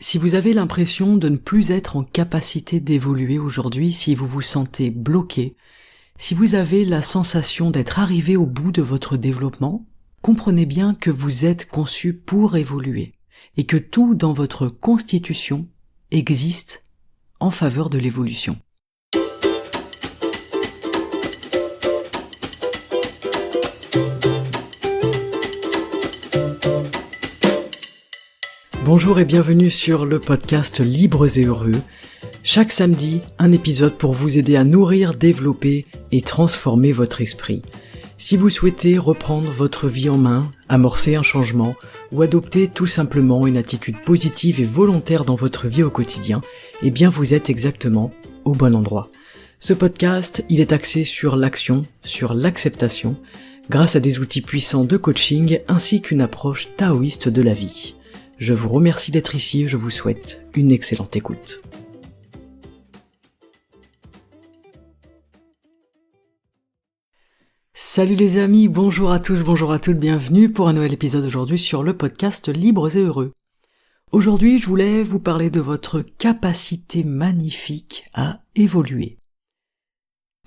Si vous avez l'impression de ne plus être en capacité d'évoluer aujourd'hui, si vous vous sentez bloqué, si vous avez la sensation d'être arrivé au bout de votre développement, comprenez bien que vous êtes conçu pour évoluer et que tout dans votre constitution existe en faveur de l'évolution. Bonjour et bienvenue sur le podcast Libres et Heureux. Chaque samedi, un épisode pour vous aider à nourrir, développer et transformer votre esprit. Si vous souhaitez reprendre votre vie en main, amorcer un changement ou adopter tout simplement une attitude positive et volontaire dans votre vie au quotidien, eh bien vous êtes exactement au bon endroit. Ce podcast, il est axé sur l'action, sur l'acceptation, grâce à des outils puissants de coaching ainsi qu'une approche taoïste de la vie. Je vous remercie d'être ici et je vous souhaite une excellente écoute. Salut les amis, bonjour à tous, bonjour à toutes, bienvenue pour un nouvel épisode aujourd'hui sur le podcast Libres et Heureux. Aujourd'hui, je voulais vous parler de votre capacité magnifique à évoluer.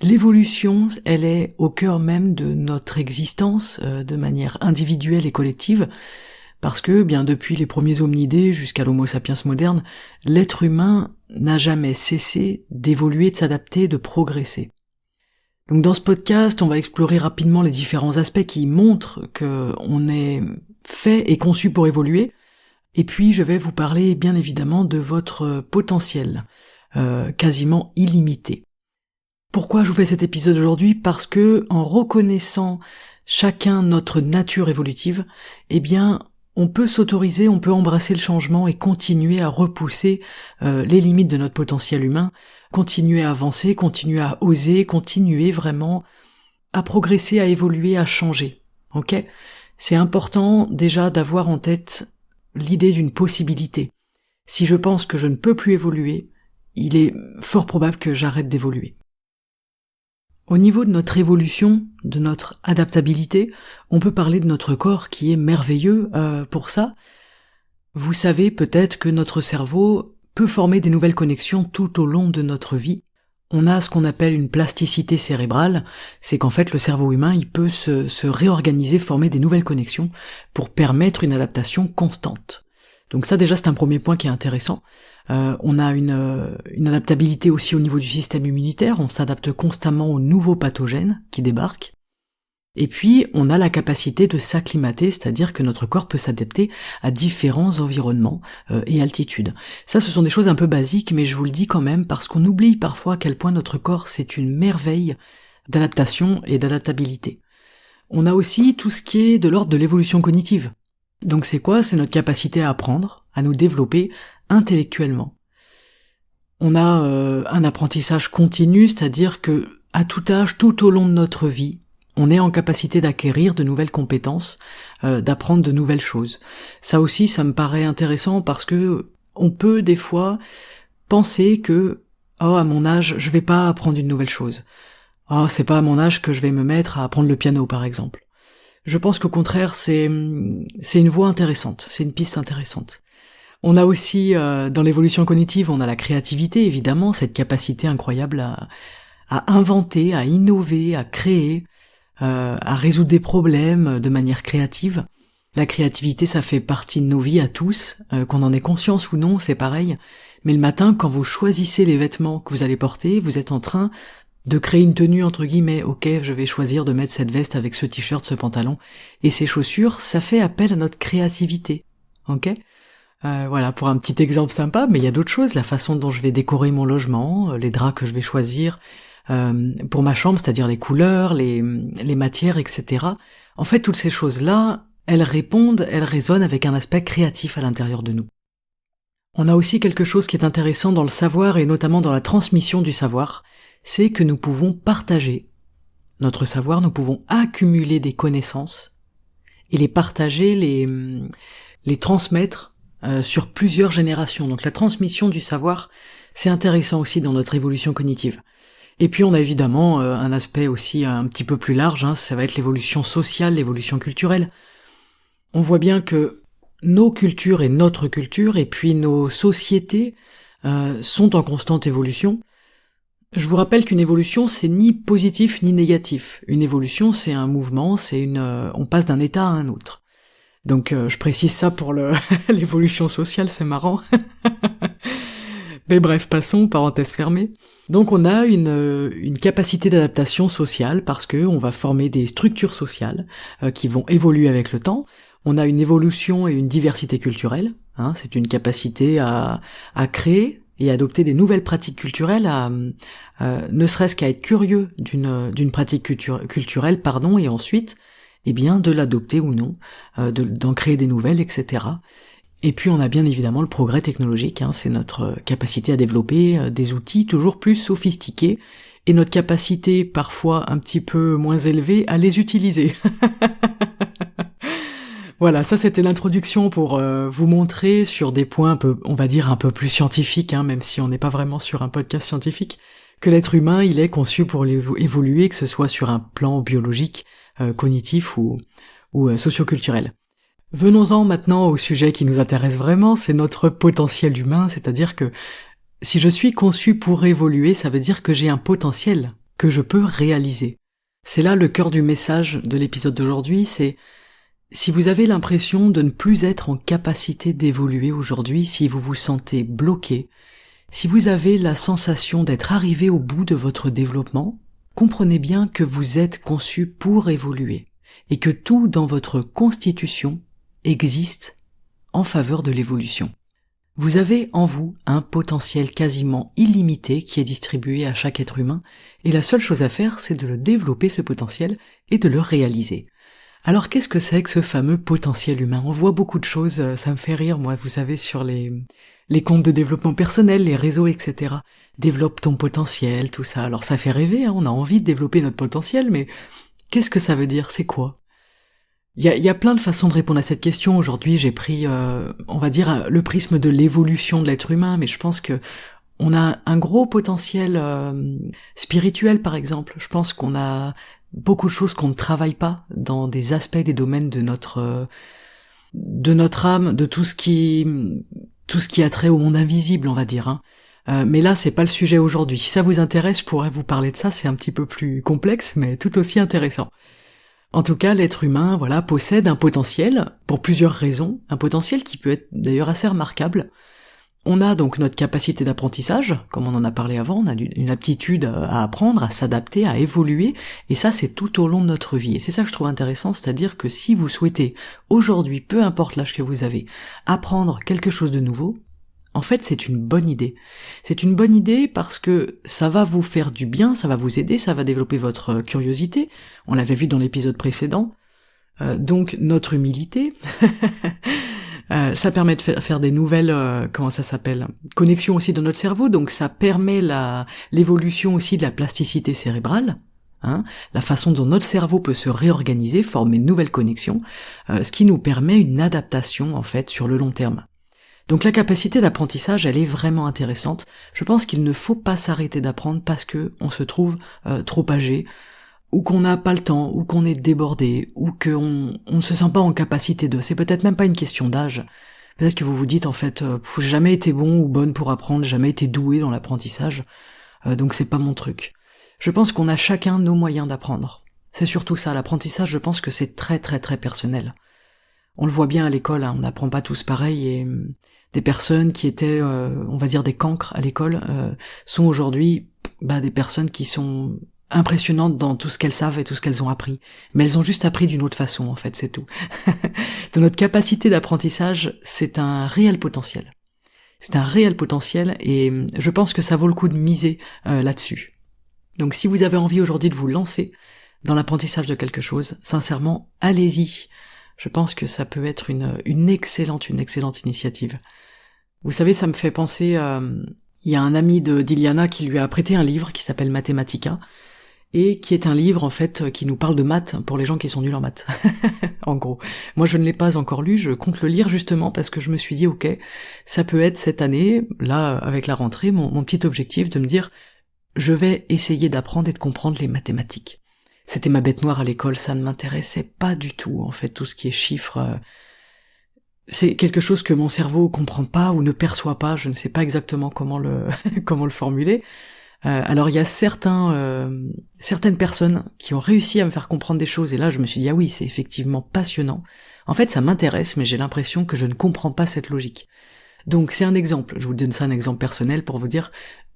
L'évolution, elle est au cœur même de notre existence, de manière individuelle et collective, parce que, bien depuis les premiers hominidés jusqu'à l'homo sapiens moderne, l'être humain n'a jamais cessé d'évoluer, de s'adapter, de progresser. Donc dans ce podcast, on va explorer rapidement les différents aspects qui montrent qu'on est fait et conçu pour évoluer, et puis je vais vous parler bien évidemment de votre potentiel, quasiment illimité. Pourquoi je vous fais cet épisode aujourd'hui ? Parce que en reconnaissant chacun notre nature évolutive, eh bien on peut s'autoriser, on peut embrasser le changement et continuer à repousser les limites de notre potentiel humain, continuer à avancer, continuer à oser, continuer vraiment à progresser, à évoluer, à changer. Ok ? C'est important déjà d'avoir en tête l'idée d'une possibilité. Si je pense que je ne peux plus évoluer, il est fort probable que j'arrête d'évoluer. Au niveau de notre évolution, de notre adaptabilité, on peut parler de notre corps qui est merveilleux pour ça. Vous savez peut-être que notre cerveau peut former des nouvelles connexions tout au long de notre vie. On a ce qu'on appelle une plasticité cérébrale, c'est qu'en fait le cerveau humain il peut se réorganiser, former des nouvelles connexions pour permettre une adaptation constante. Donc ça déjà c'est un premier point qui est intéressant. On a une adaptabilité aussi au niveau du système immunitaire, on s'adapte constamment aux nouveaux pathogènes qui débarquent. Et puis on a la capacité de s'acclimater, c'est-à-dire que notre corps peut s'adapter à différents environnements et altitudes. Ça ce sont des choses un peu basiques, mais je vous le dis quand même parce qu'on oublie parfois à quel point notre corps c'est une merveille d'adaptation et d'adaptabilité. On a aussi tout ce qui est de l'ordre de l'évolution cognitive. Donc c'est quoi ? C'est notre capacité à apprendre, à nous développer intellectuellement. On a un apprentissage continu, c'est-à-dire que à tout âge, tout au long de notre vie, on est en capacité d'acquérir de nouvelles compétences, d'apprendre de nouvelles choses. Ça aussi, ça me paraît intéressant parce que on peut des fois penser que à mon âge, je vais pas apprendre une nouvelle chose. C'est pas à mon âge que je vais me mettre à apprendre le piano par exemple. Je pense qu'au contraire, c'est une voie intéressante, c'est une piste intéressante. On a aussi, dans l'évolution cognitive, on a la créativité, évidemment, cette capacité incroyable à inventer, à innover, à créer, à résoudre des problèmes de manière créative. La créativité, ça fait partie de nos vies à tous, qu'on en ait conscience ou non, c'est pareil. Mais le matin, quand vous choisissez les vêtements que vous allez porter, vous êtes en train de créer une tenue entre guillemets, ok, je vais choisir de mettre cette veste avec ce t-shirt, ce pantalon, et ces chaussures, ça fait appel à notre créativité, ok ? Voilà, pour un petit exemple sympa, mais il y a d'autres choses, la façon dont je vais décorer mon logement, les draps que je vais choisir, pour ma chambre, c'est-à-dire les couleurs, les matières, etc. En fait, toutes ces choses-là, elles répondent, elles résonnent avec un aspect créatif à l'intérieur de nous. On a aussi quelque chose qui est intéressant dans le savoir et notamment dans la transmission du savoir, c'est que nous pouvons partager notre savoir, nous pouvons accumuler des connaissances et les partager, les transmettre sur plusieurs générations. Donc la transmission du savoir, c'est intéressant aussi dans notre évolution cognitive. Et puis on a évidemment un aspect aussi un petit peu plus large, ça va être l'évolution sociale, l'évolution culturelle. On voit bien que nos cultures et notre culture, et puis nos sociétés sont en constante évolution. Je vous rappelle qu'une évolution, c'est ni positif ni négatif. Une évolution, c'est un mouvement, on passe d'un état à un autre. Donc je précise ça pour l'évolution sociale, c'est marrant. Mais bref, passons, parenthèse fermée. Donc on a une capacité d'adaptation sociale parce que on va former des structures sociales qui vont évoluer avec le temps. On a une évolution et une diversité culturelle. C'est une capacité à créer et adopter des nouvelles pratiques culturelles, ne serait-ce qu'à être curieux d'une pratique culturelle, et ensuite, de l'adopter ou non, d'en créer des nouvelles, etc. Et puis on a bien évidemment le progrès technologique, c'est notre capacité à développer des outils toujours plus sophistiqués, et notre capacité parfois un petit peu moins élevée à les utiliser. Voilà, ça c'était l'introduction pour vous montrer sur des points on va dire un peu plus scientifiques, même si on n'est pas vraiment sur un podcast scientifique, que l'être humain il est conçu pour évoluer, que ce soit sur un plan biologique, cognitif ou socioculturel. Venons-en maintenant au sujet qui nous intéresse vraiment, c'est notre potentiel humain, c'est-à-dire que si je suis conçu pour évoluer, ça veut dire que j'ai un potentiel que je peux réaliser. C'est là le cœur du message de l'épisode d'aujourd'hui, c'est si vous avez l'impression de ne plus être en capacité d'évoluer aujourd'hui, si vous vous sentez bloqué, si vous avez la sensation d'être arrivé au bout de votre développement, comprenez bien que vous êtes conçu pour évoluer et que tout dans votre constitution existe en faveur de l'évolution. Vous avez en vous un potentiel quasiment illimité qui est distribué à chaque être humain, et la seule chose à faire, c'est de le développer ce potentiel et de le réaliser. Alors qu'est-ce que c'est que ce fameux potentiel humain ? On voit beaucoup de choses, ça me fait rire, moi, vous savez, sur les comptes de développement personnel, les réseaux, etc. Développe ton potentiel, tout ça. Alors ça fait rêver, on a envie de développer notre potentiel, mais qu'est-ce que ça veut dire ? C'est quoi ? Il y a plein de façons de répondre à cette question. Aujourd'hui, j'ai pris, on va dire, le prisme de l'évolution de l'être humain, mais je pense que on a un gros potentiel spirituel, par exemple. Je pense qu'on a beaucoup de choses qu'on ne travaille pas dans des aspects, des domaines de notre âme, de tout ce qui a trait au monde invisible, on va dire. Mais là, c'est pas le sujet aujourd'hui. Si ça vous intéresse, je pourrais vous parler de ça. C'est un petit peu plus complexe, mais tout aussi intéressant. En tout cas, l'être humain, possède un potentiel, pour plusieurs raisons, un potentiel qui peut être d'ailleurs assez remarquable. On a donc notre capacité d'apprentissage, comme on en a parlé avant, on a une aptitude à apprendre, à s'adapter, à évoluer, et ça c'est tout au long de notre vie. Et c'est ça que je trouve intéressant, c'est-à-dire que si vous souhaitez, aujourd'hui, peu importe l'âge que vous avez, apprendre quelque chose de nouveau, en fait c'est une bonne idée. C'est une bonne idée parce que ça va vous faire du bien, ça va vous aider, ça va développer votre curiosité, on l'avait vu dans l'épisode précédent, donc notre humilité... ça permet de faire des nouvelles, connexions aussi dans notre cerveau, donc ça permet l'évolution aussi de la plasticité cérébrale, la façon dont notre cerveau peut se réorganiser, former de nouvelles connexions, ce qui nous permet une adaptation en fait sur le long terme. Donc la capacité d'apprentissage, elle est vraiment intéressante. Je pense qu'il ne faut pas s'arrêter d'apprendre parce que on se trouve trop âgé, ou qu'on n'a pas le temps, ou qu'on est débordé, ou qu'on ne se sent pas en capacité de. C'est peut-être même pas une question d'âge. Peut-être que vous vous dites, en fait, j'ai jamais été bon ou bonne pour apprendre, j'ai jamais été doué dans l'apprentissage, donc c'est pas mon truc. Je pense qu'on a chacun nos moyens d'apprendre. C'est surtout ça, l'apprentissage, je pense que c'est très très très personnel. On le voit bien à l'école, on n'apprend pas tous pareil, et des personnes qui étaient, on va dire, des cancres à l'école, sont aujourd'hui des personnes qui sont impressionnantes dans tout ce qu'elles savent et tout ce qu'elles ont appris. Mais elles ont juste appris d'une autre façon, en fait, c'est tout. De notre capacité d'apprentissage, c'est un réel potentiel. C'est un réel potentiel et je pense que ça vaut le coup de miser là-dessus. Donc si vous avez envie aujourd'hui de vous lancer dans l'apprentissage de quelque chose, sincèrement, allez-y. Je pense que ça peut être une excellente initiative. Vous savez, ça me fait penser... il y a un ami d'Iliana qui lui a prêté un livre qui s'appelle Mathematica, et qui est un livre, en fait, qui nous parle de maths pour les gens qui sont nuls en maths. En gros. Moi, je ne l'ai pas encore lu, je compte le lire justement parce que je me suis dit, ok, ça peut être cette année, là, avec la rentrée, mon petit objectif de me dire, je vais essayer d'apprendre et de comprendre les mathématiques. C'était ma bête noire à l'école, ça ne m'intéressait pas du tout, en fait, tout ce qui est chiffres. c'est quelque chose que mon cerveau comprend pas ou ne perçoit pas, je ne sais pas exactement comment le comment le formuler. Alors il y a certaines personnes qui ont réussi à me faire comprendre des choses, et là je me suis dit ah oui, c'est effectivement passionnant. En fait ça m'intéresse, mais j'ai l'impression que je ne comprends pas cette logique. Donc c'est un exemple, je vous donne ça un exemple personnel pour vous dire,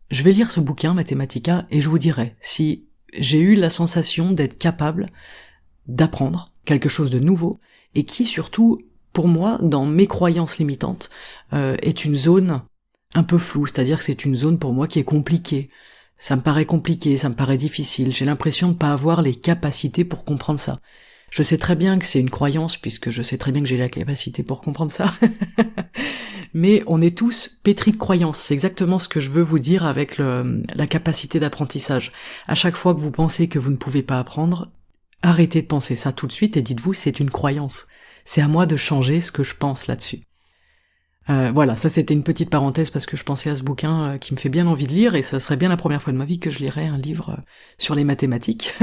je vais lire ce bouquin Mathematica et je vous dirai si j'ai eu la sensation d'être capable d'apprendre quelque chose de nouveau, et qui surtout, pour moi, dans mes croyances limitantes, est une zone un peu floue, c'est-à-dire que c'est une zone pour moi qui est compliquée. Ça me paraît compliqué, ça me paraît difficile, j'ai l'impression de pas avoir les capacités pour comprendre ça. Je sais très bien que c'est une croyance, puisque je sais très bien que j'ai la capacité pour comprendre ça. Mais on est tous pétris de croyances, c'est exactement ce que je veux vous dire avec la capacité d'apprentissage. À chaque fois que vous pensez que vous ne pouvez pas apprendre, arrêtez de penser ça tout de suite et dites-vous c'est une croyance. C'est à moi de changer ce que je pense là-dessus. Voilà, ça c'était une petite parenthèse parce que je pensais à ce bouquin qui me fait bien envie de lire, et ce serait bien la première fois de ma vie que je lirais un livre sur les mathématiques.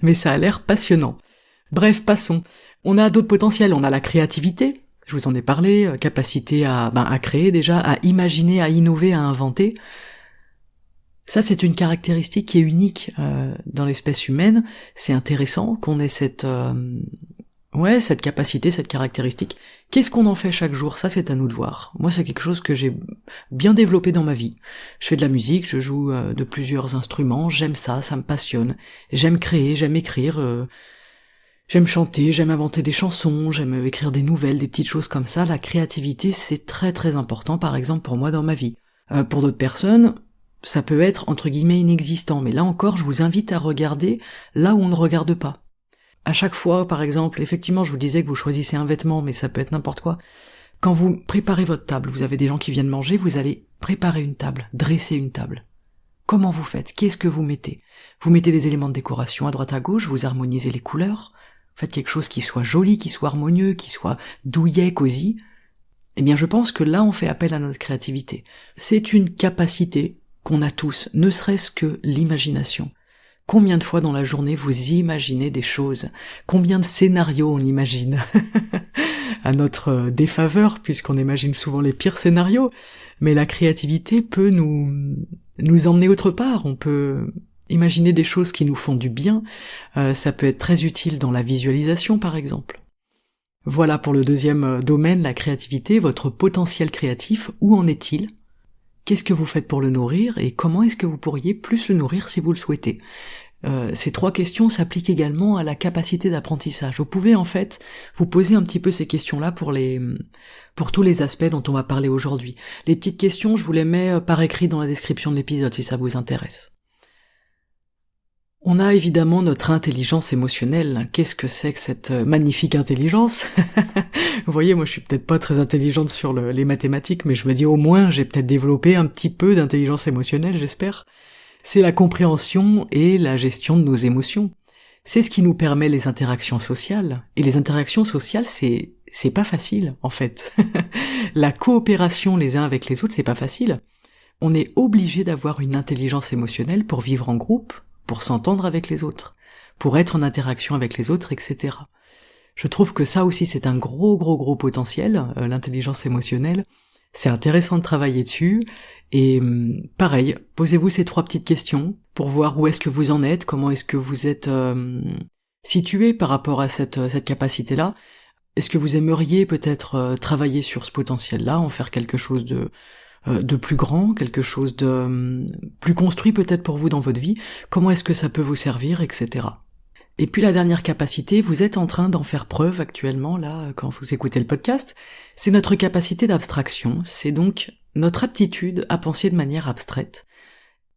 Mais ça a l'air passionnant. Bref, passons. On a d'autres potentiels, on a la créativité, je vous en ai parlé, capacité à créer déjà, à imaginer, à innover, à inventer. Ça c'est une caractéristique qui est unique dans l'espèce humaine. C'est intéressant qu'on ait cette capacité, cette caractéristique. Qu'est-ce qu'on en fait chaque jour? Ça, c'est à nous de voir. Moi, c'est quelque chose que j'ai bien développé dans ma vie. Je fais de la musique, je joue de plusieurs instruments, j'aime ça, ça me passionne. J'aime créer, j'aime écrire, j'aime chanter, j'aime inventer des chansons, j'aime écrire des nouvelles, des petites choses comme ça. La créativité, c'est très très important, par exemple, pour moi dans ma vie. Pour d'autres personnes, ça peut être, entre guillemets, inexistant. Mais là encore, je vous invite à regarder là où on ne regarde pas. À chaque fois, par exemple, effectivement, je vous disais que vous choisissez un vêtement, mais ça peut être n'importe quoi. Quand vous préparez votre table, vous avez des gens qui viennent manger, vous allez préparer une table, dresser une table. Comment vous faites? Qu'est-ce que vous mettez? Vous mettez des éléments de décoration à droite à gauche, vous harmonisez les couleurs, faites quelque chose qui soit joli, qui soit harmonieux, qui soit douillet, cosy. Eh bien, je pense que là, on fait appel à notre créativité. C'est une capacité qu'on a tous, ne serait-ce que l'imagination. Combien de fois dans la journée vous imaginez des choses? Combien de scénarios on imagine? À notre défaveur, puisqu'on imagine souvent les pires scénarios, mais la créativité peut nous emmener autre part. On peut imaginer des choses qui nous font du bien, ça peut être très utile dans la visualisation par exemple. Voilà pour le deuxième domaine, la créativité, votre potentiel créatif, où en est-il? Qu'est-ce que vous faites pour le nourrir, et comment est-ce que vous pourriez plus le nourrir si vous le souhaitez? Ces trois questions s'appliquent également à la capacité d'apprentissage. Vous pouvez en fait vous poser un petit peu ces questions-là pour tous les aspects dont on va parler aujourd'hui. Les petites questions, je vous les mets par écrit dans la description de l'épisode si ça vous intéresse. On a évidemment notre intelligence émotionnelle. Qu'est-ce que c'est que cette magnifique intelligence? Vous voyez, moi je suis peut-être pas très intelligente sur les mathématiques, mais je me dis au moins j'ai peut-être développé un petit peu d'intelligence émotionnelle, j'espère. C'est la compréhension et la gestion de nos émotions. C'est ce qui nous permet les interactions sociales. Et les interactions sociales, c'est pas facile, en fait. La coopération les uns avec les autres, c'est pas facile. On est obligé d'avoir une intelligence émotionnelle pour vivre en groupe, pour s'entendre avec les autres, pour être en interaction avec les autres, etc. Je trouve que ça aussi c'est un gros potentiel, l'intelligence émotionnelle. C'est intéressant de travailler dessus, et pareil, posez-vous ces trois petites questions pour voir où est-ce que vous en êtes, comment est-ce que vous êtes situé par rapport à cette capacité-là. Est-ce que vous aimeriez peut-être travailler sur ce potentiel-là, en faire quelque chose de plus grand, quelque chose de plus construit peut-être pour vous dans votre vie, comment est-ce que ça peut vous servir, etc. Et puis la dernière capacité, vous êtes en train d'en faire preuve actuellement, là, quand vous écoutez le podcast, c'est notre capacité d'abstraction, c'est donc notre aptitude à penser de manière abstraite,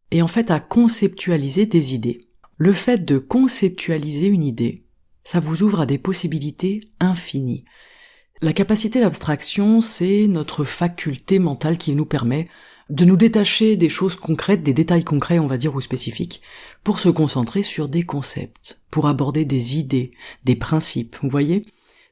et en fait à conceptualiser des idées. Le fait de conceptualiser une idée, ça vous ouvre à des possibilités infinies. La capacité d'abstraction, c'est notre faculté mentale qui nous permet de nous détacher des choses concrètes, des détails concrets on va dire ou spécifiques, pour se concentrer sur des concepts, pour aborder des idées, des principes, vous voyez?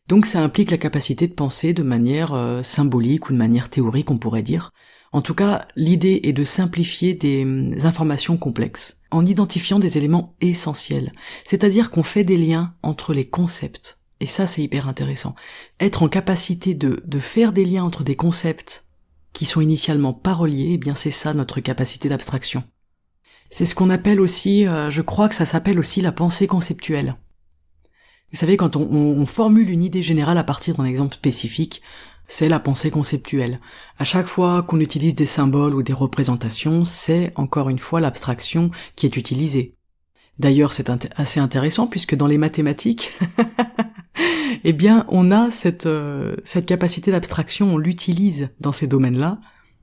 Donc ça implique la capacité de penser de manière symbolique ou de manière théorique on pourrait dire. En tout cas, l'idée est de simplifier des informations complexes, en identifiant des éléments essentiels, c'est-à-dire qu'on fait des liens entre les concepts. Et ça, c'est hyper intéressant. Être en capacité de faire des liens entre des concepts qui sont initialement pas reliés, eh bien c'est ça notre capacité d'abstraction. C'est ce qu'on appelle aussi, je crois que ça s'appelle aussi la pensée conceptuelle. Vous savez, quand on formule une idée générale à partir d'un exemple spécifique, c'est la pensée conceptuelle. À chaque fois qu'on utilise des symboles ou des représentations, c'est encore une fois l'abstraction qui est utilisée. D'ailleurs, c'est assez intéressant puisque dans les mathématiques, eh bien, on a cette capacité d'abstraction, on l'utilise dans ces domaines-là.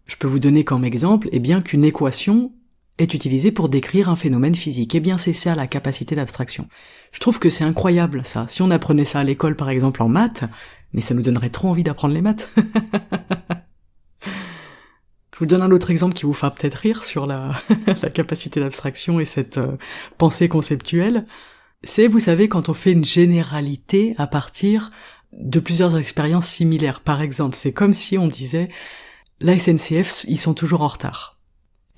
Je peux vous donner comme exemple, eh bien, qu'une équation est utilisée pour décrire un phénomène physique. Eh bien, c'est ça la capacité d'abstraction. Je trouve que c'est incroyable, ça. Si on apprenait ça à l'école, par exemple, en maths, mais ça nous donnerait trop envie d'apprendre les maths. Je vous donne un autre exemple qui vous fera peut-être rire sur la capacité d'abstraction et cette pensée conceptuelle. C'est, vous savez, quand on fait une généralité à partir de plusieurs expériences similaires. Par exemple, c'est comme si on disait « la SNCF, ils sont toujours en retard ».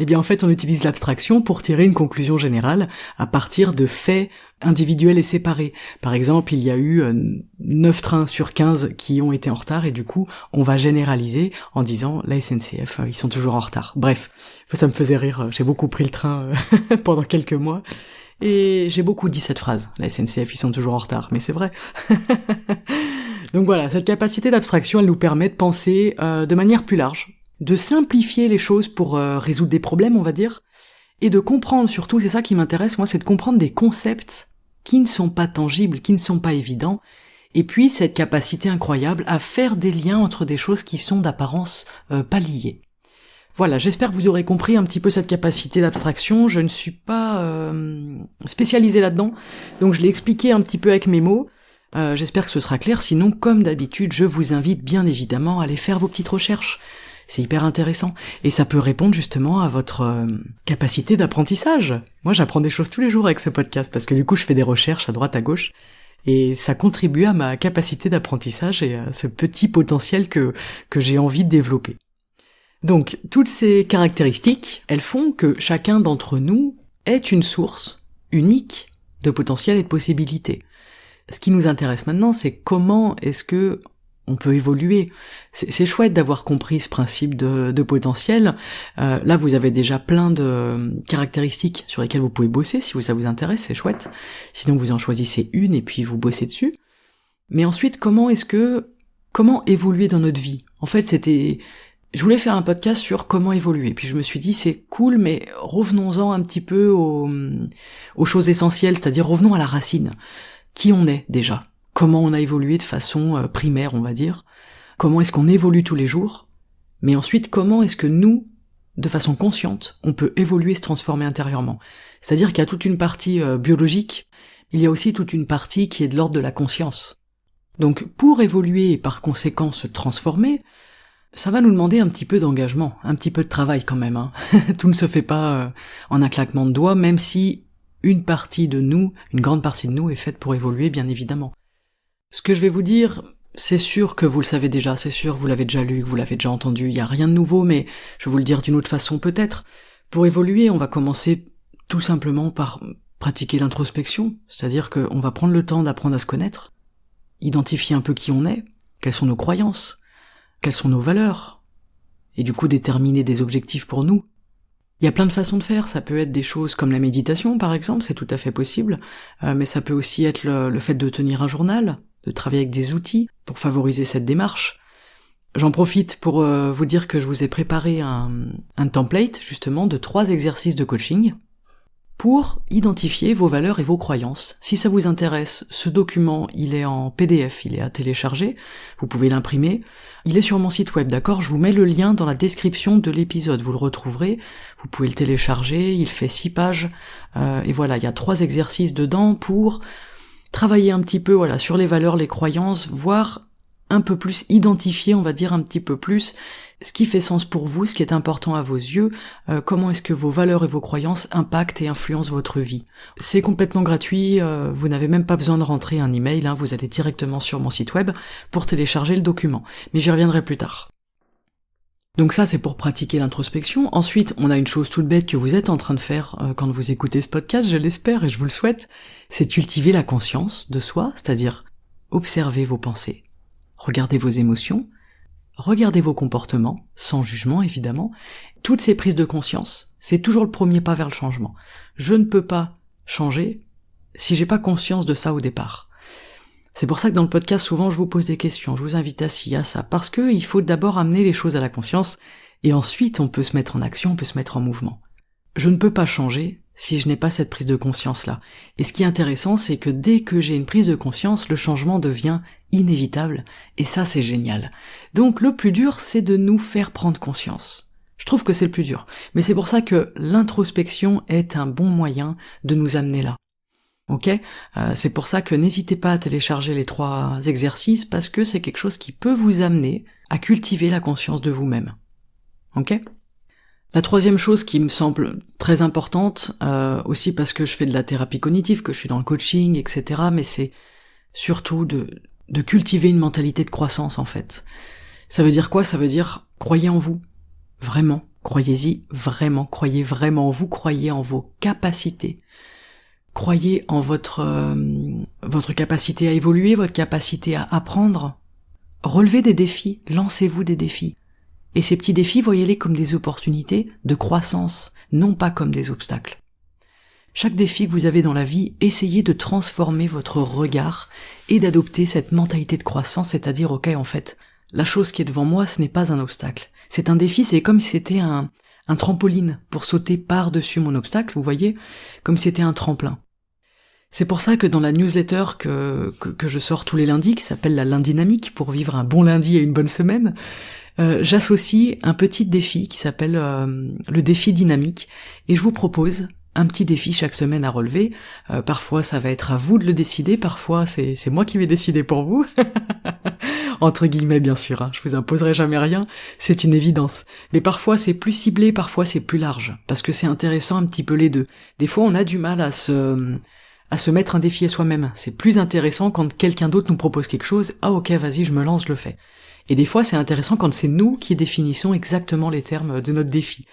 Eh bien, en fait, on utilise l'abstraction pour tirer une conclusion générale à partir de faits individuels et séparés. Par exemple, il y a eu 9 trains sur 15 qui ont été en retard et du coup, on va généraliser en disant la SNCF, ils sont toujours en retard. Bref, ça me faisait rire, j'ai beaucoup pris le train pendant quelques mois et j'ai beaucoup dit cette phrase, la SNCF, ils sont toujours en retard, mais c'est vrai. Donc voilà, cette capacité d'abstraction, elle nous permet de penser de manière plus large, de simplifier les choses pour résoudre des problèmes, on va dire, et de comprendre surtout, c'est ça qui m'intéresse, moi, c'est de comprendre des concepts qui ne sont pas tangibles, qui ne sont pas évidents, et puis cette capacité incroyable à faire des liens entre des choses qui sont d'apparence pas liées. Voilà, j'espère que vous aurez compris un petit peu cette capacité d'abstraction, je ne suis pas spécialisée là-dedans, donc je l'ai expliqué un petit peu avec mes mots, j'espère que ce sera clair, sinon, comme d'habitude, je vous invite bien évidemment à aller faire vos petites recherches. C'est hyper intéressant. Et ça peut répondre justement à votre capacité d'apprentissage. Moi, j'apprends des choses tous les jours avec ce podcast, parce que du coup, je fais des recherches à droite, à gauche, et ça contribue à ma capacité d'apprentissage et à ce petit potentiel que j'ai envie de développer. Donc, toutes ces caractéristiques, elles font que chacun d'entre nous est une source unique de potentiel et de possibilités. Ce qui nous intéresse maintenant, c'est comment est-ce que on peut évoluer. C'est chouette d'avoir compris ce principe de potentiel. Là, vous avez déjà plein de caractéristiques sur lesquelles vous pouvez bosser. Si ça vous intéresse, c'est chouette. Sinon, vous en choisissez une et puis vous bossez dessus. Mais ensuite, comment évoluer dans notre vie? En fait, je voulais faire un podcast sur comment évoluer. Puis je me suis dit, c'est cool, mais revenons-en un petit peu aux choses essentielles, c'est-à-dire revenons à la racine. Qui on est déjà? Comment on a évolué de façon primaire, on va dire. Comment est-ce qu'on évolue tous les jours. Mais ensuite, comment est-ce que nous, de façon consciente, on peut évoluer, se transformer intérieurement. C'est-à-dire qu'il y a toute une partie biologique, il y a aussi toute une partie qui est de l'ordre de la conscience. Donc, pour évoluer et par conséquent se transformer, ça va nous demander un petit peu d'engagement, un petit peu de travail quand même. Hein. Tout ne se fait pas en un claquement de doigts, même si une grande partie de nous est faite pour évoluer, bien évidemment. Ce que je vais vous dire, c'est sûr que vous le savez déjà, c'est sûr que vous l'avez déjà lu, que vous l'avez déjà entendu, il n'y a rien de nouveau, mais je vais vous le dire d'une autre façon peut-être. Pour évoluer, on va commencer tout simplement par pratiquer l'introspection, c'est-à-dire qu'on va prendre le temps d'apprendre à se connaître, identifier un peu qui on est, quelles sont nos croyances, quelles sont nos valeurs, et du coup déterminer des objectifs pour nous. Il y a plein de façons de faire, ça peut être des choses comme la méditation par exemple, c'est tout à fait possible, mais ça peut aussi être le fait de tenir un journal, de travailler avec des outils pour favoriser cette démarche. J'en profite pour vous dire que je vous ai préparé un template justement de 3 exercices de coaching pour identifier vos valeurs et vos croyances. Si ça vous intéresse, ce document, il est en PDF, il est à télécharger, vous pouvez l'imprimer. Il est sur mon site web, d'accord? Je vous mets le lien dans la description de l'épisode, vous le retrouverez, vous pouvez le télécharger, il fait 6 pages, et voilà, il y a 3 exercices dedans pour travailler un petit peu sur les valeurs, les croyances, voire un peu plus identifier, on va dire un petit peu plus, ce qui fait sens pour vous, ce qui est important à vos yeux, comment est-ce que vos valeurs et vos croyances impactent et influencent votre vie. C'est complètement gratuit, vous n'avez même pas besoin de rentrer un email, vous allez directement sur mon site web pour télécharger le document, mais j'y reviendrai plus tard. Donc ça, c'est pour pratiquer l'introspection. Ensuite, on a une chose toute bête que vous êtes en train de faire quand vous écoutez ce podcast, je l'espère et je vous le souhaite, c'est cultiver la conscience de soi, c'est-à-dire observez vos pensées, regardez vos émotions, regardez vos comportements, sans jugement évidemment. Toutes ces prises de conscience, c'est toujours le premier pas vers le changement. Je ne peux pas changer si j'ai pas conscience de ça au départ. C'est pour ça que dans le podcast, souvent je vous pose des questions, je vous invite à ci, à ça, parce que il faut d'abord amener les choses à la conscience, et ensuite on peut se mettre en action, on peut se mettre en mouvement. Je ne peux pas changer si je n'ai pas cette prise de conscience-là. Et ce qui est intéressant, c'est que dès que j'ai une prise de conscience, le changement devient inévitable, et ça c'est génial. Donc le plus dur, c'est de nous faire prendre conscience. Je trouve que c'est le plus dur. Mais c'est pour ça que l'introspection est un bon moyen de nous amener là. Ok, c'est pour ça que n'hésitez pas à télécharger les 3 exercices, parce que c'est quelque chose qui peut vous amener à cultiver la conscience de vous-même. Ok ? La troisième chose qui me semble très importante, aussi parce que je fais de la thérapie cognitive, que je suis dans le coaching, etc., mais c'est surtout de cultiver une mentalité de croissance en fait. Ça veut dire quoi ? Ça veut dire croyez en vous, vraiment, croyez-y vraiment, croyez vraiment en vous, croyez en vos capacités. Croyez en votre capacité à évoluer, votre capacité à apprendre. Relevez des défis, lancez-vous des défis. Et ces petits défis, voyez-les comme des opportunités de croissance, non pas comme des obstacles. Chaque défi que vous avez dans la vie, essayez de transformer votre regard et d'adopter cette mentalité de croissance, c'est-à-dire, ok, en fait, la chose qui est devant moi, ce n'est pas un obstacle. C'est un défi, c'est comme si c'était un trampoline pour sauter par-dessus mon obstacle, vous voyez, comme si c'était un tremplin. C'est pour ça que dans la newsletter que je sors tous les lundis, qui s'appelle la Lundynamique, pour vivre un bon lundi et une bonne semaine, j'associe un petit défi qui s'appelle le défi dynamique, et je vous propose un petit défi chaque semaine à relever. Parfois ça va être à vous de le décider, parfois c'est moi qui vais décider pour vous, entre guillemets bien sûr, hein, je vous imposerai jamais rien, c'est une évidence. Mais parfois c'est plus ciblé, parfois c'est plus large, parce que c'est intéressant un petit peu les deux. Des fois on a du mal à se mettre un défi à soi-même. C'est plus intéressant quand quelqu'un d'autre nous propose quelque chose, ah ok vas-y je me lance, je le fais. Et des fois c'est intéressant quand c'est nous qui définissons exactement les termes de notre défi.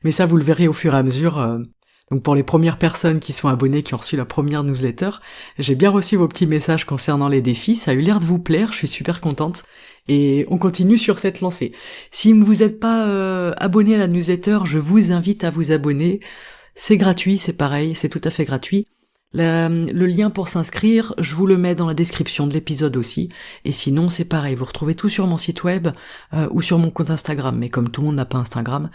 Mais ça vous le verrez au fur et à mesure. Donc pour les premières personnes qui sont abonnées, qui ont reçu la première newsletter, j'ai bien reçu vos petits messages concernant les défis, ça a eu l'air de vous plaire, je suis super contente. Et on continue sur cette lancée. Si vous n'êtes pas abonné à la newsletter, je vous invite à vous abonner. C'est gratuit, c'est pareil, c'est tout à fait gratuit. Le lien pour s'inscrire, je vous le mets dans la description de l'épisode aussi, et sinon c'est pareil, vous retrouvez tout sur mon site web ou sur mon compte Instagram, mais comme tout le monde n'a pas Instagram,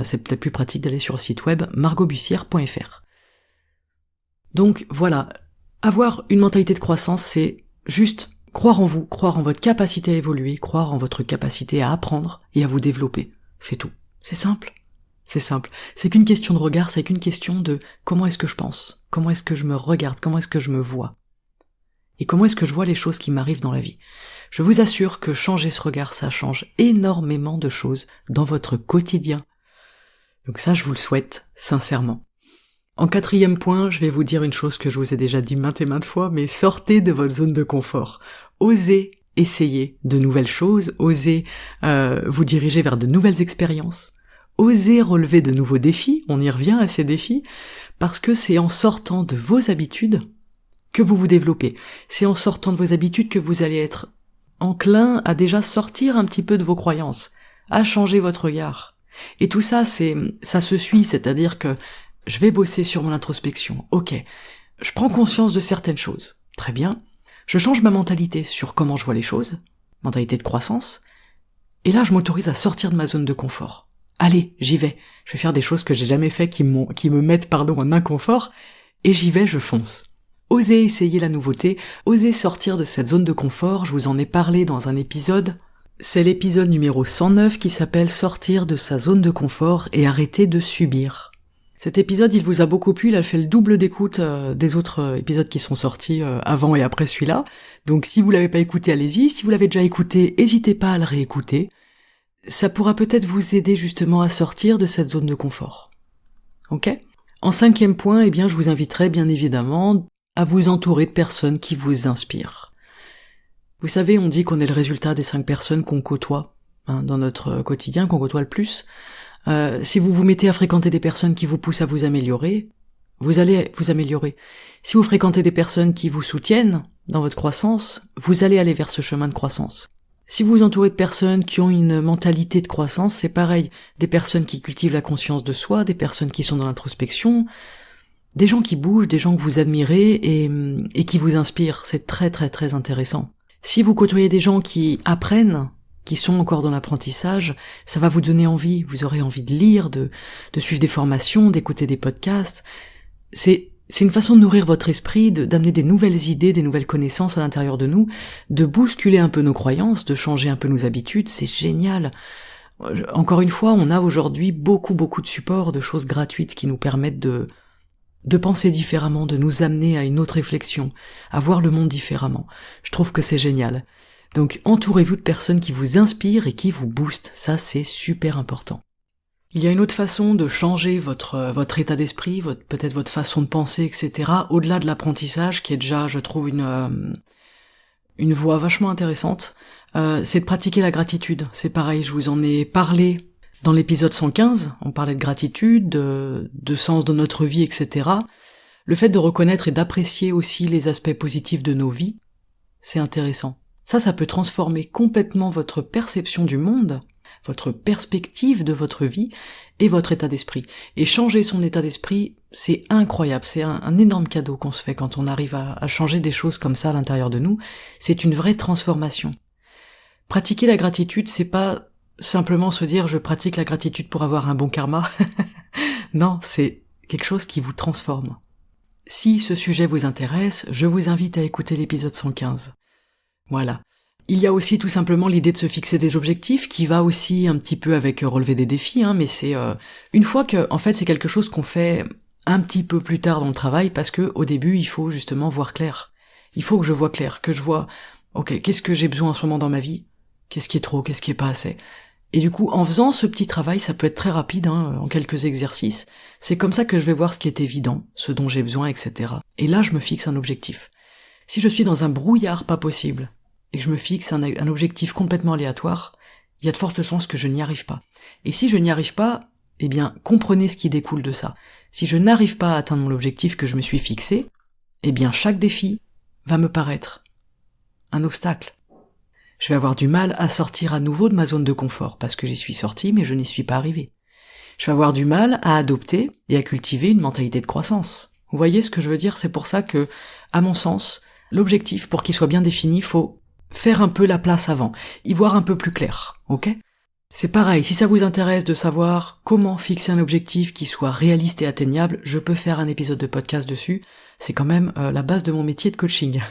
c'est peut-être plus pratique d'aller sur le site web margotbussière.fr. Donc voilà, avoir une mentalité de croissance, c'est juste croire en vous, croire en votre capacité à évoluer, croire en votre capacité à apprendre et à vous développer, c'est tout, c'est simple. C'est simple, c'est qu'une question de regard, c'est qu'une question de comment est-ce que je pense, comment est-ce que je me regarde, comment est-ce que je me vois, et comment est-ce que je vois les choses qui m'arrivent dans la vie. Je vous assure que changer ce regard, ça change énormément de choses dans votre quotidien. Donc ça, je vous le souhaite, sincèrement. En 4e point, je vais vous dire une chose que je vous ai déjà dit maintes et maintes fois, mais sortez de votre zone de confort. Osez essayer de nouvelles choses, osez vous diriger vers de nouvelles expériences. Osez relever de nouveaux défis, on y revient à ces défis, parce que c'est en sortant de vos habitudes que vous vous développez. C'est en sortant de vos habitudes que vous allez être enclin à déjà sortir un petit peu de vos croyances, à changer votre regard. Et tout ça, ça se suit, c'est-à-dire que je vais bosser sur mon introspection. Ok, je prends conscience de certaines choses. Très bien. Je change ma mentalité sur comment je vois les choses, mentalité de croissance, et là je m'autorise à sortir de ma zone de confort. Allez, j'y vais. Je vais faire des choses que j'ai jamais fait qui me mettent en inconfort, et j'y vais, je fonce. Osez essayer la nouveauté, osez sortir de cette zone de confort, je vous en ai parlé dans un épisode. C'est l'épisode numéro 109 qui s'appelle « Sortir de sa zone de confort et arrêter de subir ». Cet épisode, il vous a beaucoup plu, il a fait le double d'écoute des autres épisodes qui sont sortis avant et après celui-là. Donc si vous l'avez pas écouté, allez-y. Si vous l'avez déjà écouté, n'hésitez pas à le réécouter. Ça pourra peut-être vous aider justement à sortir de cette zone de confort. Ok ? En 5e point, eh bien, je vous inviterai bien évidemment à vous entourer de personnes qui vous inspirent. Vous savez, on dit qu'on est le résultat des 5 personnes qu'on côtoie dans notre quotidien, qu'on côtoie le plus. Si vous vous mettez à fréquenter des personnes qui vous poussent à vous améliorer, vous allez vous améliorer. Si vous fréquentez des personnes qui vous soutiennent, dans votre croissance, vous allez aller vers ce chemin de croissance. Si vous vous entourez de personnes qui ont une mentalité de croissance, c'est pareil. Des personnes qui cultivent la conscience de soi, des personnes qui sont dans l'introspection, des gens qui bougent, des gens que vous admirez et qui vous inspirent. C'est très très très intéressant. Si vous côtoyez des gens qui apprennent, qui sont encore dans l'apprentissage, ça va vous donner envie. Vous aurez envie de lire, de suivre des formations, d'écouter des podcasts. C'est une façon de nourrir votre esprit, d'amener des nouvelles idées, des nouvelles connaissances à l'intérieur de nous, de bousculer un peu nos croyances, de changer un peu nos habitudes, c'est génial. Encore une fois, on a aujourd'hui beaucoup de supports, de choses gratuites qui nous permettent de penser différemment, de nous amener à une autre réflexion, à voir le monde différemment. Je trouve que c'est génial. Donc entourez-vous de personnes qui vous inspirent et qui vous boostent, ça c'est super important. Il y a une autre façon de changer votre état d'esprit, peut-être votre façon de penser, etc., au-delà de l'apprentissage, qui est déjà, je trouve, une voie vachement intéressante, c'est de pratiquer la gratitude. C'est pareil, je vous en ai parlé dans l'épisode 115, on parlait de gratitude, de sens de notre vie, etc. Le fait de reconnaître et d'apprécier aussi les aspects positifs de nos vies, c'est intéressant. Ça peut transformer complètement votre perception du monde, votre perspective de votre vie et votre état d'esprit. Et changer son état d'esprit, c'est incroyable, c'est un énorme cadeau qu'on se fait quand on arrive à changer des choses comme ça à l'intérieur de nous. C'est une vraie transformation. Pratiquer la gratitude, c'est pas simplement se dire je pratique la gratitude pour avoir un bon karma. Non, c'est quelque chose qui vous transforme. Si ce sujet vous intéresse, je vous invite à écouter l'épisode 115. Voilà. Il y a aussi tout simplement l'idée de se fixer des objectifs qui va aussi un petit peu avec relever des défis, mais c'est une fois que en fait c'est quelque chose qu'on fait un petit peu plus tard dans le travail parce que au début il faut justement voir clair. Il faut que je vois clair, que je vois OK, qu'est-ce que j'ai besoin en ce moment dans ma vie ? Qu'est-ce qui est trop, qu'est-ce qui est pas assez ? Et du coup, en faisant ce petit travail, ça peut être très rapide, en quelques exercices. C'est comme ça que je vais voir ce qui est évident, ce dont j'ai besoin, etc. Et là, je me fixe un objectif. Si je suis dans un brouillard pas possible, et que je me fixe un objectif complètement aléatoire, il y a de fortes chances que je n'y arrive pas. Et si je n'y arrive pas, eh bien, comprenez ce qui découle de ça. Si je n'arrive pas à atteindre mon objectif que je me suis fixé, eh bien, chaque défi va me paraître un obstacle. Je vais avoir du mal à sortir à nouveau de ma zone de confort, parce que j'y suis sorti, mais je n'y suis pas arrivé. Je vais avoir du mal à adopter et à cultiver une mentalité de croissance. Vous voyez ce que je veux dire ? C'est pour ça que, à mon sens, l'objectif, pour qu'il soit bien défini, faut faire un peu la place avant, y voir un peu plus clair, ok ? C'est pareil, si ça vous intéresse de savoir comment fixer un objectif qui soit réaliste et atteignable, je peux faire un épisode de podcast dessus, c'est quand même la base de mon métier de coaching.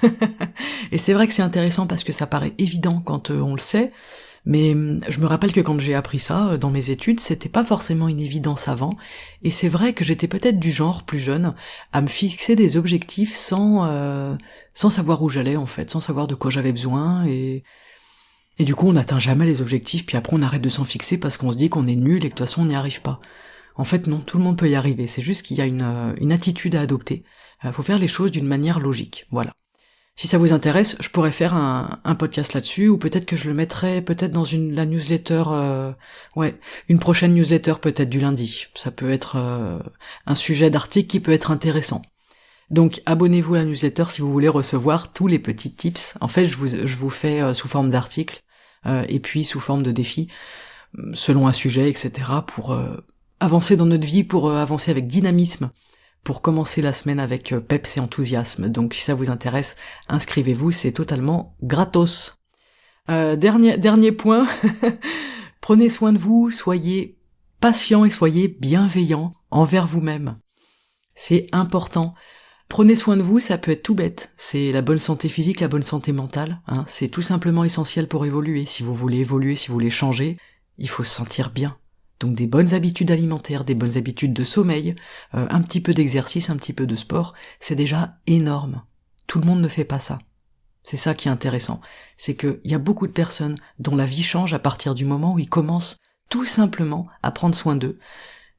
Et c'est vrai que c'est intéressant parce que ça paraît évident quand on le sait, mais je me rappelle que quand j'ai appris ça dans mes études, c'était pas forcément une évidence avant, et c'est vrai que j'étais peut-être du genre, plus jeune, à me fixer des objectifs sans savoir où j'allais en fait, sans savoir de quoi j'avais besoin, et du coup on n'atteint jamais les objectifs, puis après on arrête de s'en fixer parce qu'on se dit qu'on est nul et que de toute façon on n'y arrive pas. En fait non, tout le monde peut y arriver, c'est juste qu'il y a une attitude à adopter, faut faire les choses d'une manière logique, voilà. Si ça vous intéresse, je pourrais faire un podcast là-dessus, ou peut-être que je le mettrai peut-être dans la newsletter, une prochaine newsletter peut-être du lundi. Ça peut être un sujet d'article qui peut être intéressant. Donc abonnez-vous à la newsletter si vous voulez recevoir tous les petits tips. En fait, je vous fais sous forme d'articles, et puis sous forme de défis, selon un sujet, etc., pour avancer dans notre vie, pour avancer avec dynamisme, pour commencer la semaine avec peps et enthousiasme. Donc si ça vous intéresse, inscrivez-vous, c'est totalement gratos. Dernier point, prenez soin de vous, soyez patient et soyez bienveillant envers vous-même. C'est important. Prenez soin de vous, ça peut être tout bête. C'est la bonne santé physique, la bonne santé mentale. C'est tout simplement essentiel pour évoluer. Si vous voulez évoluer, si vous voulez changer, il faut se sentir bien. Donc des bonnes habitudes alimentaires, des bonnes habitudes de sommeil, un petit peu d'exercice, un petit peu de sport, c'est déjà énorme. Tout le monde ne fait pas ça. C'est ça qui est intéressant. C'est qu'il y a beaucoup de personnes dont la vie change à partir du moment où ils commencent tout simplement à prendre soin d'eux.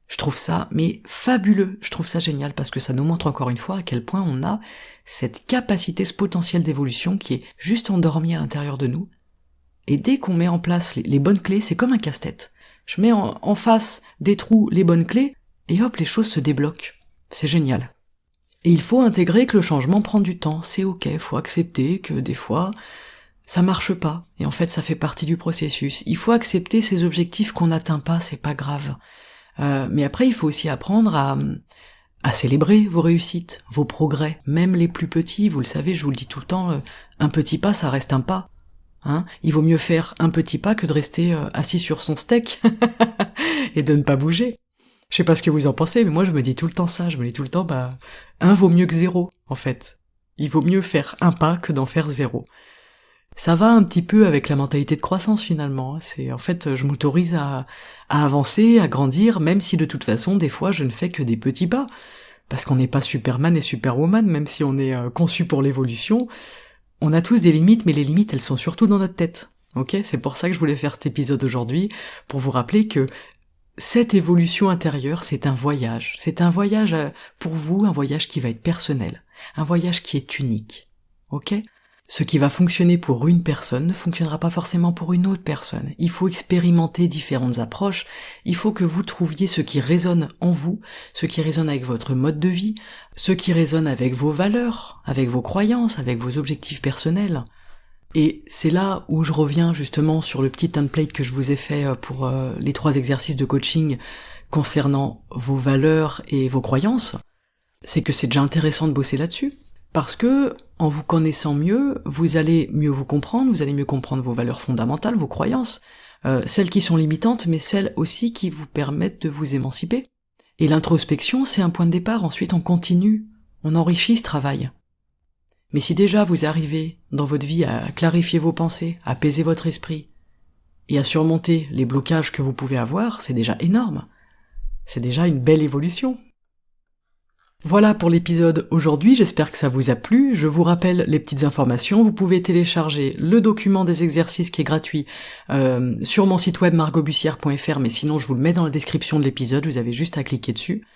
Je trouve ça, mais fabuleux. Je trouve ça génial parce que ça nous montre encore une fois à quel point on a cette capacité, ce potentiel d'évolution qui est juste endormi à l'intérieur de nous. Et dès qu'on met en place les bonnes clés, c'est comme un casse-tête. Je mets en face des trous les bonnes clés, et hop, les choses se débloquent. C'est génial. Et il faut intégrer que le changement prend du temps, c'est ok, faut accepter que des fois, ça marche pas, et en fait ça fait partie du processus. Il faut accepter ces objectifs qu'on n'atteint pas, c'est pas grave. Mais après il faut aussi apprendre à célébrer vos réussites, vos progrès, même les plus petits, vous le savez, je vous le dis tout le temps, un petit pas ça reste un pas. Hein, il vaut mieux faire un petit pas que de rester assis sur son steak et de ne pas bouger. Je sais pas ce que vous en pensez, mais moi je me dis tout le temps ça, je me dis tout le temps, un vaut mieux que 0, en fait. Il vaut mieux faire un pas que d'en faire 0. Ça va un petit peu avec la mentalité de croissance finalement, c'est en fait je m'autorise à avancer, à grandir, même si de toute façon des fois je ne fais que des petits pas. Parce qu'on n'est pas Superman et Superwoman, même si on est conçu pour l'évolution, on a tous des limites, mais les limites elles sont surtout dans notre tête. Ok, c'est pour ça que je voulais faire cet épisode aujourd'hui, pour vous rappeler que cette évolution intérieure, c'est un voyage. C'est un voyage pour vous, un voyage qui va être personnel. Un voyage qui est unique. Ok ? Ce qui va fonctionner pour une personne ne fonctionnera pas forcément pour une autre personne. Il faut expérimenter différentes approches. Il faut que vous trouviez ce qui résonne en vous, ce qui résonne avec votre mode de vie, ce qui résonne avec vos valeurs, avec vos croyances, avec vos objectifs personnels. Et c'est là où je reviens justement sur le petit template que je vous ai fait pour les 3 exercices de coaching concernant vos valeurs et vos croyances. C'est que c'est déjà intéressant de bosser là-dessus. Parce que, en vous connaissant mieux, vous allez mieux vous comprendre, vous allez mieux comprendre vos valeurs fondamentales, vos croyances, celles qui sont limitantes, mais celles aussi qui vous permettent de vous émanciper. Et l'introspection, c'est un point de départ, ensuite on continue, on enrichit ce travail. Mais si déjà vous arrivez dans votre vie à clarifier vos pensées, à apaiser votre esprit, et à surmonter les blocages que vous pouvez avoir, c'est déjà énorme. C'est déjà une belle évolution. Voilà pour l'épisode aujourd'hui, j'espère que ça vous a plu. Je vous rappelle les petites informations, vous pouvez télécharger le document des exercices qui est gratuit sur mon site web margotbussière.fr, mais sinon je vous le mets dans la description de l'épisode, vous avez juste à cliquer dessus.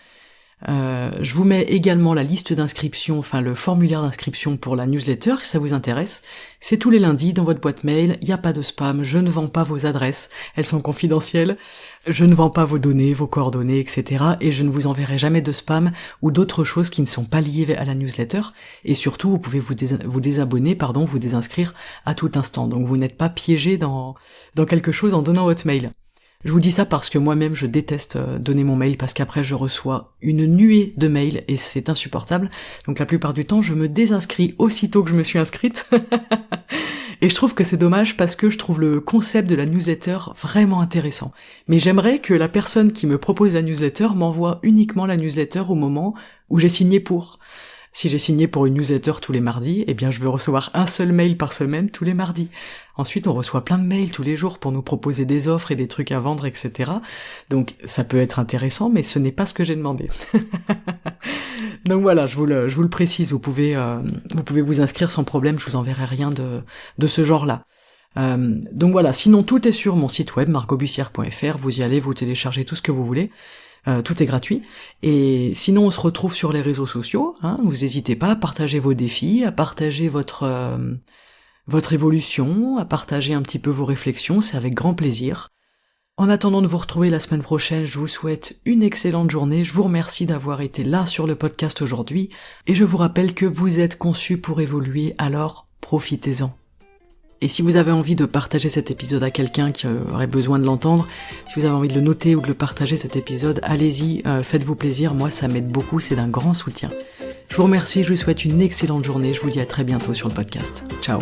Je vous mets également la liste d'inscription, enfin le formulaire d'inscription pour la newsletter, si ça vous intéresse. C'est tous les lundis dans votre boîte mail, il n'y a pas de spam, je ne vends pas vos adresses, elles sont confidentielles, je ne vends pas vos données, vos coordonnées, etc. Et je ne vous enverrai jamais de spam ou d'autres choses qui ne sont pas liées à la newsletter. Et surtout, vous pouvez vous désabonner, vous désinscrire à tout instant. Donc vous n'êtes pas piégé dans quelque chose en donnant votre mail. Je vous dis ça parce que moi-même je déteste donner mon mail parce qu'après je reçois une nuée de mails et c'est insupportable. Donc la plupart du temps je me désinscris aussitôt que je me suis inscrite. Et je trouve que c'est dommage parce que je trouve le concept de la newsletter vraiment intéressant. Mais j'aimerais que la personne qui me propose la newsletter m'envoie uniquement la newsletter au moment où j'ai signé pour. Si j'ai signé pour une newsletter tous les mardis, eh bien je veux recevoir un seul mail par semaine tous les mardis. Ensuite, on reçoit plein de mails tous les jours pour nous proposer des offres et des trucs à vendre, etc. Donc ça peut être intéressant, mais ce n'est pas ce que j'ai demandé. Donc voilà, je vous le précise, vous pouvez vous inscrire sans problème, je vous enverrai rien de ce genre-là. Donc voilà, sinon tout est sur mon site web margotbussière.fr, vous y allez, vous téléchargez tout ce que vous voulez. Tout est gratuit. Et sinon, on se retrouve sur les réseaux sociaux. Hein, vous n'hésitez pas à partager vos défis, à partager votre évolution, à partager un petit peu vos réflexions. C'est avec grand plaisir. En attendant de vous retrouver la semaine prochaine, je vous souhaite une excellente journée. Je vous remercie d'avoir été là sur le podcast aujourd'hui. Et je vous rappelle que vous êtes conçus pour évoluer, alors profitez-en. Et si vous avez envie de partager cet épisode à quelqu'un qui aurait besoin de l'entendre, si vous avez envie de le noter ou de le partager cet épisode, allez-y, faites-vous plaisir, moi ça m'aide beaucoup, c'est d'un grand soutien. Je vous remercie, je vous souhaite une excellente journée, je vous dis à très bientôt sur le podcast. Ciao.